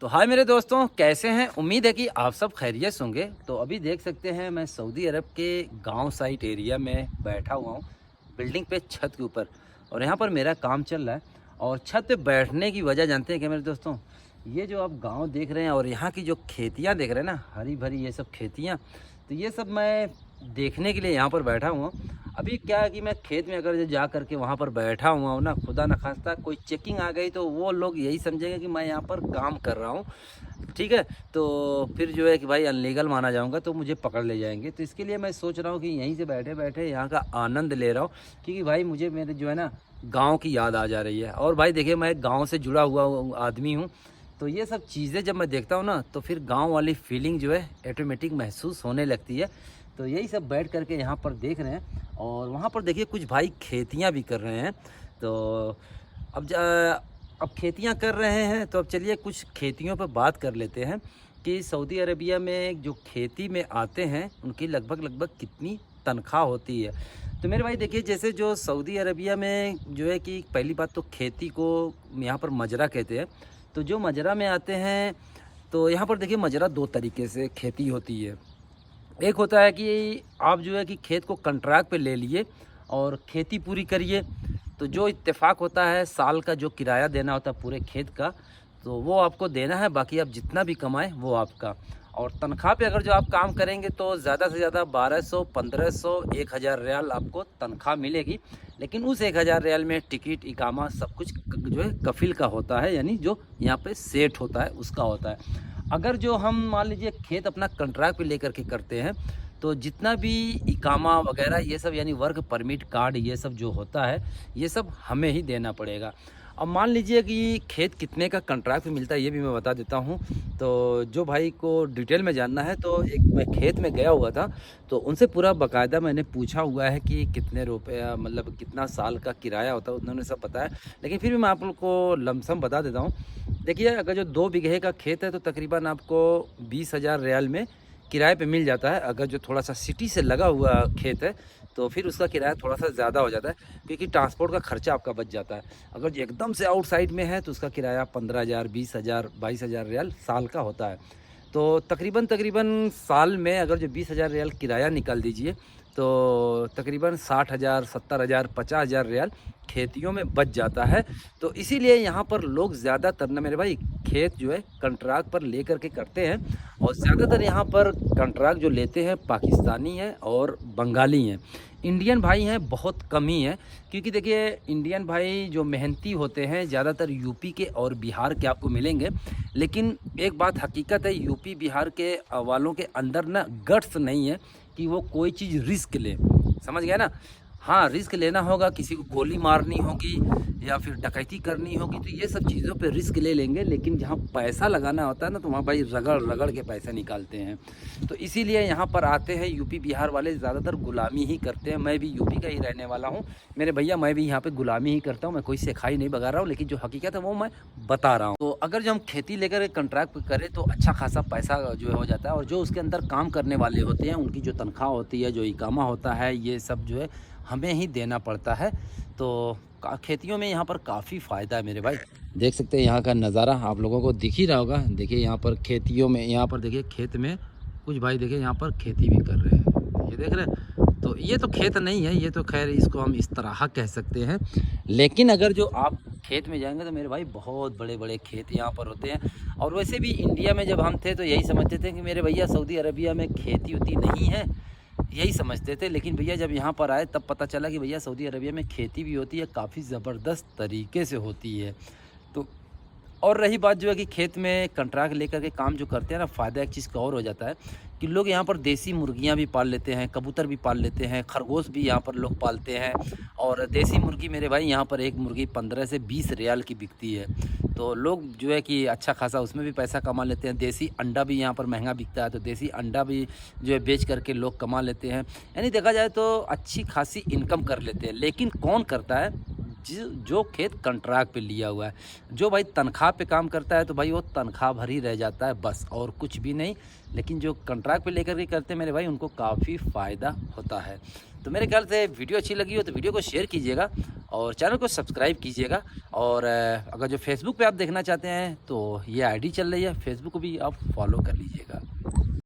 तो हाय मेरे दोस्तों, कैसे हैं। उम्मीद है कि आप सब खैरियत होंगे। तो अभी देख सकते हैं मैं सऊदी अरब के गांव साइड एरिया में बैठा हुआ हूं, बिल्डिंग पे छत के ऊपर। और यहां पर मेरा काम चल रहा है। और छत पे बैठने की वजह जानते हैं क्या मेरे दोस्तों? ये जो आप गांव देख रहे हैं और यहाँ की जो खेतियाँ देख रहे हैं ना, हरी भरी ये सब खेतियाँ, तो ये सब मैं देखने के लिए यहाँ पर बैठा हुआ हूँ। अभी क्या है कि मैं खेत में अगर जा करके वहाँ पर बैठा हुआ हूँ ना, खुदा न खास्ता कोई चेकिंग आ गई तो वो लोग यही समझेंगे कि मैं यहाँ पर काम कर रहा हूँ। ठीक है, तो फिर जो है कि भाई अनलीगल माना जाऊँगा, तो मुझे पकड़ ले जाएंगे। तो इसके लिए मैं सोच रहा हूँ कि यहीं से बैठे बैठे यहाँ का आनंद ले रहा हूँ, क्योंकि भाई मुझे मेरे जो है ना गाँव की याद आ जा रही है। और भाई देखिए, मैं गाँव से जुड़ा हुआ आदमी हूँ, तो ये सब चीज़ें जब मैं देखता हूँ ना, तो फिर गांव वाली फीलिंग जो है ऑटोमेटिक महसूस होने लगती है। तो यही सब बैठ करके यहाँ पर देख रहे हैं। और वहाँ पर देखिए कुछ भाई खेतियाँ भी कर रहे हैं। तो अब अब खेतियाँ कर रहे हैं, तो अब चलिए कुछ खेतियों पर बात कर लेते हैं कि सऊदी अरबिया में जो खेती में आते हैं उनकी लगभग लगभग कितनी तनख्वाह होती है। तो मेरे भाई देखिए, जैसे जो सऊदी अरबिया में जो है कि पहली बात तो खेती को यहाँ पर मजरा कहते हैं। तो जो मजरा में आते हैं, तो यहाँ पर देखिए मजरा दो तरीके से खेती होती है। एक होता है कि आप जो है कि खेत को कॉन्ट्रैक्ट पे ले लिए और खेती पूरी करिए। तो जो इत्तेफाक होता है, साल का जो किराया देना होता है पूरे खेत का, तो वो आपको देना है। बाकी आप जितना भी कमाएं वो आपका। और तनख्वाह पे अगर जो आप काम करेंगे तो ज़्यादा से ज़्यादा 1200, 1500, 1000 रियाल आपको तनख्वाह मिलेगी। लेकिन उस 1000 रियाल में टिकट, इकामा सब कुछ जो है कफिल का होता है, यानी जो यहाँ पे सेट होता है उसका होता है। अगर जो हम मान लीजिए खेत अपना कॉन्ट्रैक्ट पे लेकर के करते हैं, तो जितना भी इकामा वगैरह ये सब यानी वर्क परमिट कार्ड ये सब जो होता है, ये सब हमें ही देना पड़ेगा। अब मान लीजिए कि खेत कितने का कॉन्ट्रैक्ट पे मिलता है ये भी मैं बता देता हूँ। तो जो भाई को डिटेल में जानना है, तो एक मैं खेत में गया हुआ था, तो उनसे पूरा बाकायदा मैंने पूछा हुआ है कि कितने रुपया, मतलब कितना साल का किराया होता है, उन्होंने सब बताया। लेकिन फिर भी मैं आप लोग को लमसम बता देता हूँ। देखिए, अगर जो 2 बीघे का खेत है तो तकरीबन आपको 20,000 रियाल में किराए पे मिल जाता है। अगर जो थोड़ा सा सिटी से लगा हुआ खेत है तो फिर उसका किराया थोड़ा सा ज़्यादा हो जाता है, क्योंकि ट्रांसपोर्ट का खर्चा आपका बच जाता है। अगर जो एकदम से आउटसाइड में है तो उसका किराया 15,000, 20,000, 22,000 रियाल साल का होता है। तो तकरीबन तकरीबन साल में अगर जो 20,000 रियाल किराया निकाल दीजिए, तो तकरीबन 60,000, 70,000, 50,000 रियाल खेतियों में बच जाता है। तो इसीलिए यहाँ पर लोग ज़्यादातर ना मेरे भाई खेत जो है कंट्रैक्ट पर लेकर के करते हैं। और ज़्यादातर यहाँ पर कंट्रैक्ट जो लेते हैं पाकिस्तानी हैं और बंगाली हैं। इंडियन भाई हैं बहुत कम ही हैं, क्योंकि देखिए इंडियन भाई जो मेहनती होते हैं ज़्यादातर यूपी के और बिहार के आपको मिलेंगे। लेकिन एक बात हकीकत है, यूपी बिहार के वालों के अंदर ना गट्स नहीं है कि वो कोई चीज़ रिस्क ले। समझ गया ना? हाँ, रिस्क लेना होगा, किसी को गोली मारनी होगी या फिर डकैती करनी होगी, तो ये सब चीज़ों पे रिस्क ले लेंगे। लेकिन जहाँ पैसा लगाना होता है ना, तो वहाँ भाई रगड़ रगड़ के पैसा निकालते हैं। तो इसीलिए यहाँ पर आते हैं यूपी बिहार वाले, ज़्यादातर गुलामी ही करते हैं। मैं भी यूपी का ही रहने वाला हूँ मेरे भैया, मैं भी यहाँ पे गुलामी ही करता हूँ। मैं कोई सिखाई नहीं बगा रहा हूँ, लेकिन जो हकीकत है वो मैं बता रहा हूँ। तो अगर जो हम खेती लेकर कॉन्ट्रैक्ट पे करें तो अच्छा खासा पैसा जो हो जाता है। और जो उसके अंदर काम करने वाले होते हैं उनकी जो तनख्वाह होती है, जो इकामा होता है, ये सब जो है हमें ही देना पड़ता है। तो खेतियों में यहाँ पर काफ़ी फ़ायदा है मेरे भाई। देख सकते हैं यहाँ का नज़ारा आप लोगों को दिख ही रहा होगा। देखिए यहाँ पर खेतियों में, यहाँ पर देखिए खेत में कुछ भाई देखिए यहाँ पर खेती भी कर रहे हैं, ये देख रहे हैं। तो ये तो खेत नहीं है, ये तो खैर इसको हम इस तरह कह सकते हैं। लेकिन अगर जो आप खेत में जाएंगे तो मेरे भाई बहुत बड़े बड़े खेत यहाँ पर होते हैं। और वैसे भी इंडिया में जब हम थे तो यही समझते थे कि मेरे भैया सऊदी अरबिया में खेती होती नहीं है, यही समझते थे। लेकिन भैया जब यहाँ पर आए तब पता चला कि भैया सऊदी अरबिया में खेती भी होती है, काफ़ी ज़बरदस्त तरीके से होती है। तो और रही बात जो है कि खेत में कॉन्ट्रैक्ट लेकर के काम जो करते हैं ना, फ़ायदा एक चीज़ का और हो जाता है कि लोग यहाँ पर देसी मुर्गियाँ भी पाल लेते हैं, कबूतर भी पाल लेते हैं, खरगोश भी यहाँ पर लोग पालते हैं। और देसी मुर्गी मेरे भाई यहाँ पर एक मुर्गी 15 से 20 रियाल की बिकती है। तो लोग जो है कि अच्छा खासा उसमें भी पैसा कमा लेते हैं। देसी अंडा भी यहाँ पर महंगा बिकता है, तो देसी अंडा भी जो है बेच करके लोग कमा लेते हैं। यानी देखा जाए तो अच्छी खासी इनकम कर लेते हैं। लेकिन कौन करता है? जो खेत कॉन्ट्रैक्ट पे लिया हुआ है। जो भाई तनख्वाह पे काम करता है तो भाई वो तनख्वाह भर ही रह जाता है बस, और कुछ भी नहीं। लेकिन जो कॉन्ट्रैक्ट पे लेकर के करते हैं मेरे भाई, उनको काफ़ी फ़ायदा होता है। तो मेरे ख्याल से वीडियो अच्छी लगी हो तो वीडियो को शेयर कीजिएगा और चैनल को सब्सक्राइब कीजिएगा। और अगर जो फेसबुक पे आप देखना चाहते हैं तो ये आईडी चल रही है, फेसबुक को भी आप फॉलो कर लीजिएगा।